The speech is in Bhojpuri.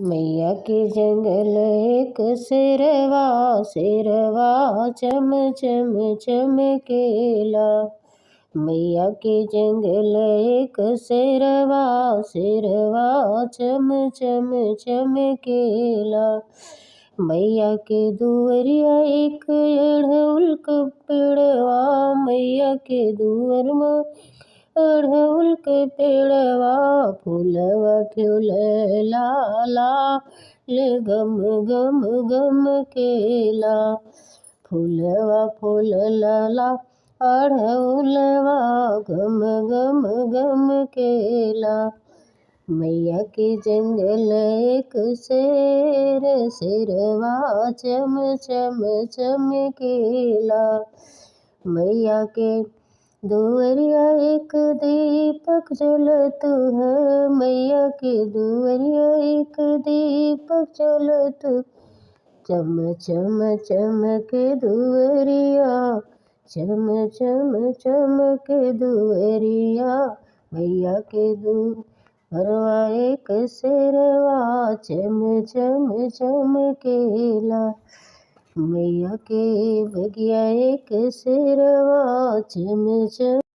मैया के जंगल एक शेरवा, शेरवा चम चम चमकेला। मैया के जंगल एक शेरवा, शेरवा चम चम चमकेला। मैया के दुअरिया एक अढ़उल क पेड़वा, मैया के दुअर में अढ़उल के पेड़वा। फूलवा फूलेला लाल गम गम गम केला। फूलवा फूलला लाल अढ़उलवा गम गम गम केला। मैया के जंगल एक शेर, शेरवा चम चम चमकेला। मैया के दुअरिया एक दीपक जलत है, मैया के दुअरिया एक दीपक जलत। चम चम चमके दुअरिया, चम चम चमके दुअरिया। मैया के दुअरवा एक शेरवा चम चम चमकेला। मैया के बगिया एक शेरवा चम चम